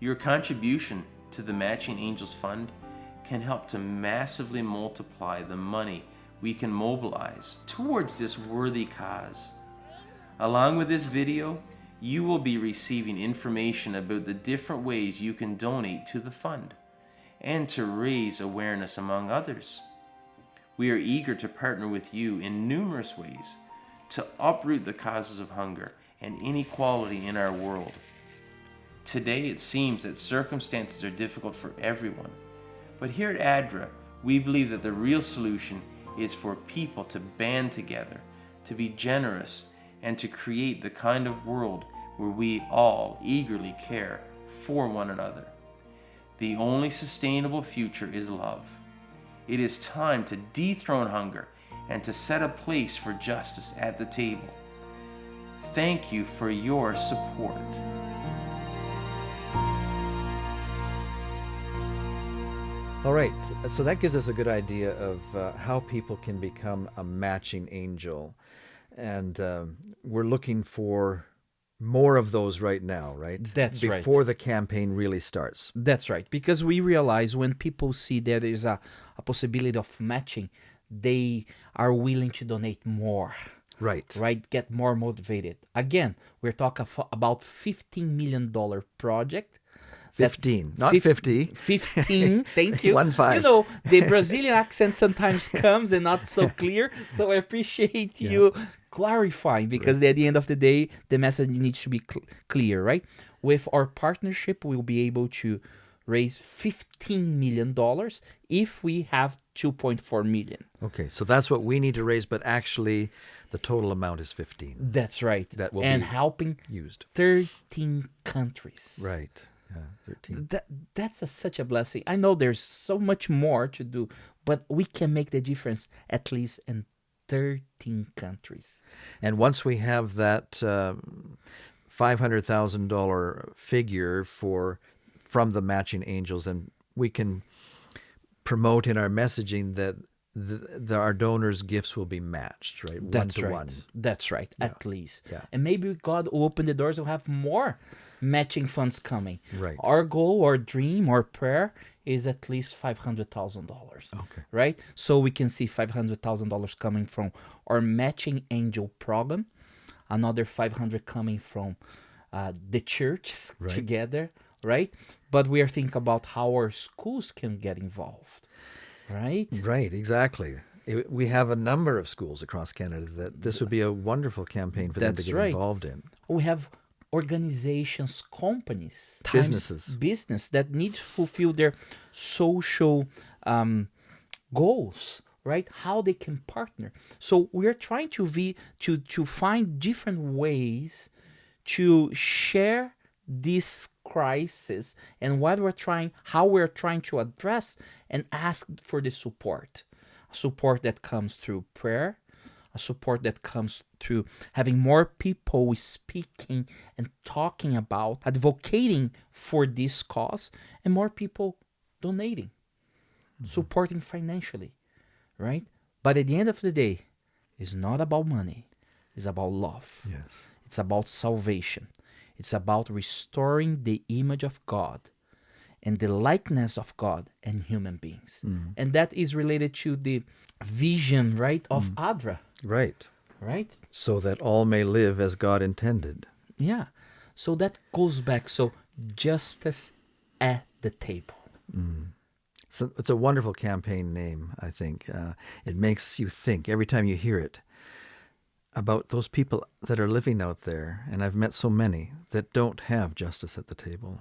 your contribution to the Matching Angels Fund can help to massively multiply the money we can mobilize towards this worthy cause. Along with this video, you will be receiving information about the different ways you can donate to the fund and to raise awareness among others. We are eager to partner with you in numerous ways to uproot the causes of hunger and inequality in our world. Today it seems that circumstances are difficult for everyone, but here at ADRA, we believe that the real solution is for people to band together, to be generous, and to create the kind of world where we all eagerly care for one another. The only sustainable future is love. It is time to dethrone hunger and to set a place for justice at the table. Thank you for your support. All right, so that gives us a good idea of how people can become a matching angel. And we're looking for more of those right now, right? That's right. Before the campaign really starts. That's right. Because we realize when people see there is a possibility of matching, they are willing to donate more. Right. Right? Get more motivated. Again, we're talking about $15 million project. 15, not 50. 15, thank you. 15. You know, the Brazilian accent sometimes comes and not so clear, so I appreciate you clarifying, because at the end of the day, the message needs to be clear, right? With our partnership, we'll be able to raise $15 million if we have $2.4 million. Okay, so that's what we need to raise, but actually the total amount is 15. That's right. That will and be helping used. 13 countries. Right. Yeah, 13. That's such a blessing. I know there's so much more to do, but we can make the difference at least in 13 countries. And once we have that $500,000 figure from the matching angels, and we can promote in our messaging that our donors' gifts will be matched, right? That's one to right. one. That's right, Yeah. at least. Yeah. And maybe God will open the doors, we'll have more matching funds coming. Right. Our goal, our dream, our prayer is at least $500,000. Okay. Right? So we can see $500,000 coming from our matching angel program, another 500 coming from the churches Right. together, right? But we are thinking about how our schools can get involved, right? Right, exactly. We have a number of schools across Canada that this would be a wonderful campaign for them to That's get right. involved in. We have organizations, companies, business that need to fulfill their social goals, right? How they can partner. So we are trying to find different ways to share this crisis and how we're trying to address and ask for the support that comes through prayer, a support that comes through having more people speaking and talking about, advocating for this cause, and more people donating, supporting financially, right? But at the end of the day, it's not about money. It's about love. Yes. It's about salvation. It's about restoring the image of God and the likeness of God and human beings. And that is related to the vision, right, of ADRA. Right. Right? So that all may live as God intended. Yeah. So that goes back. So justice at the table. So it's a wonderful campaign name, I think. It makes you think every time you hear it about those people that are living out there, and I've met so many that don't have justice at the table.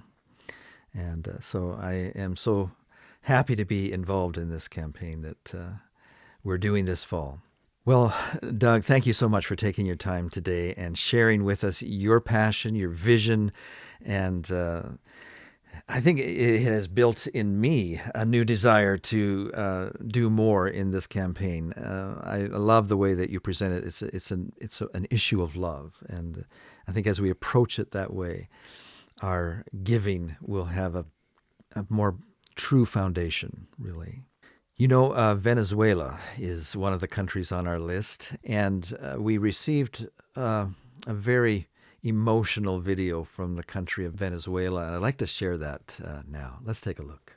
And so I am so happy to be involved in this campaign that we're doing this fall. Well, Doug, thank you so much for taking your time today and sharing with us your passion, your vision, and I think it has built in me a new desire to do more in this campaign. I love the way that you present it. It's an issue of love, and I think as we approach it that way, our giving will have a more true foundation, really. You know, Venezuela is one of the countries on our list, and we received a very emotional video from the country of Venezuela, and I'd like to share that now. Let's take a look.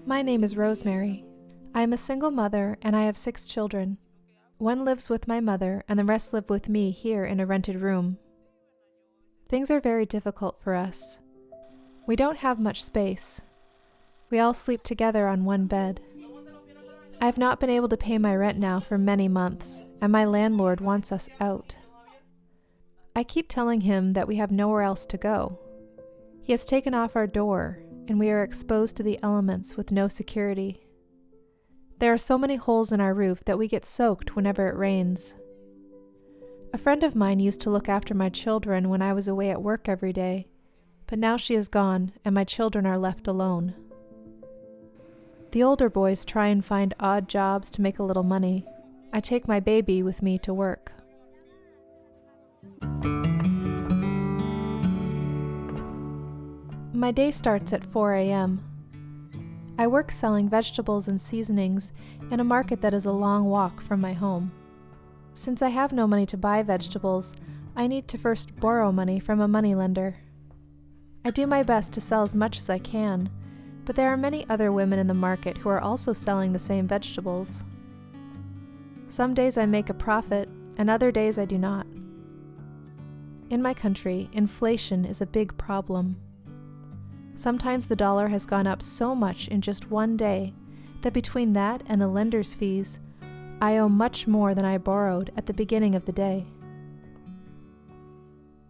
My name is Rosemary. I am a single mother and I have 6 children. One lives with my mother and the rest live with me here in a rented room. Things are very difficult for us. We don't have much space. We all sleep together on one bed. I have not been able to pay my rent now for many months, and my landlord wants us out. I keep telling him that we have nowhere else to go. He has taken off our door, and we are exposed to the elements with no security. There are so many holes in our roof that we get soaked whenever it rains. A friend of mine used to look after my children when I was away at work every day, but now she is gone and my children are left alone. The older boys try and find odd jobs to make a little money. I take my baby with me to work. My day starts at 4 a.m. I work selling vegetables and seasonings in a market that is a long walk from my home. Since I have no money to buy vegetables, I need to first borrow money from a moneylender. I do my best to sell as much as I can, but there are many other women in the market who are also selling the same vegetables. Some days I make a profit, and other days I do not. In my country, inflation is a big problem. Sometimes the dollar has gone up so much in just one day that between that and the lender's fees, I owe much more than I borrowed at the beginning of the day.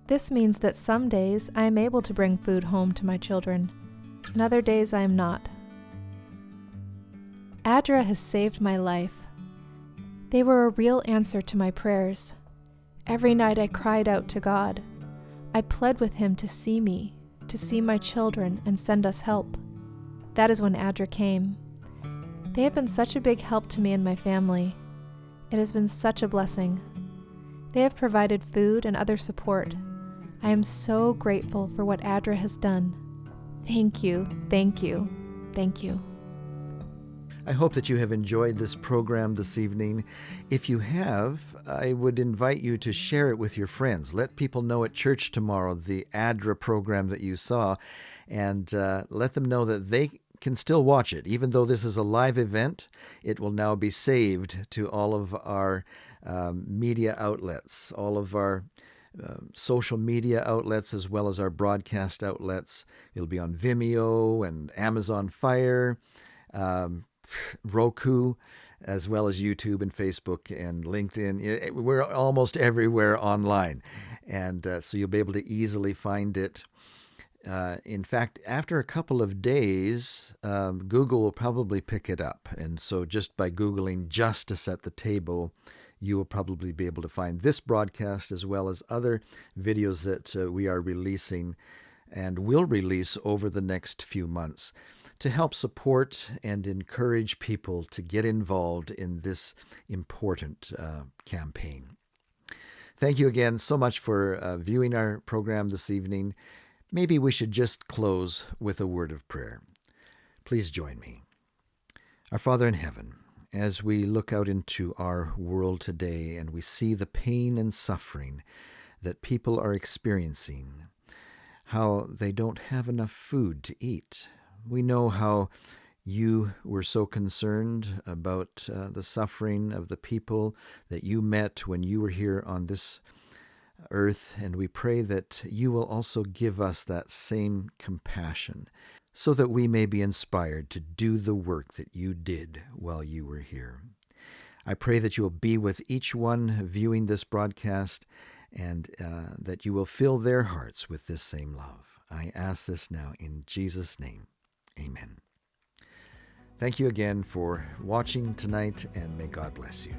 This means that some days I am able to bring food home to my children, and other days I am not. ADRA has saved my life. They were a real answer to my prayers. Every night I cried out to God. I pled with Him to see me, to see my children and send us help. That is when ADRA came. They have been such a big help to me and my family. It has been such a blessing. They have provided food and other support. I am so grateful for what ADRA has done. Thank you, thank you, thank you. I hope that you have enjoyed this program this evening. If you have, I would invite you to share it with your friends. Let people know at church tomorrow the ADRA program that you saw, and let them know that they can still watch it. Even though this is a live event, it will now be saved to all of our media outlets, all of our social media outlets, as well as our broadcast outlets. It'll be on Vimeo and Amazon Fire, Roku, as well as YouTube and Facebook and LinkedIn. We're almost everywhere online. And so you'll be able to easily find it. In fact, after a couple of days, Google will probably pick it up. And so just by Googling Justice at the Table, you will probably be able to find this broadcast as well as other videos that we are releasing and will release over the next few months to help support and encourage people to get involved in this important campaign. Thank you again so much for viewing our program this evening. Maybe we should just close with a word of prayer. Please join me. Our Father in heaven, as we look out into our world today and we see the pain and suffering that people are experiencing, how they don't have enough food to eat. We know how you were so concerned about the suffering of the people that you met when you were here on this earth, and we pray that you will also give us that same compassion so that we may be inspired to do the work that you did while you were here. I pray that you will be with each one viewing this broadcast and that you will fill their hearts with this same love. I ask this now in Jesus' name. Amen. Thank you again for watching tonight, and may God bless you.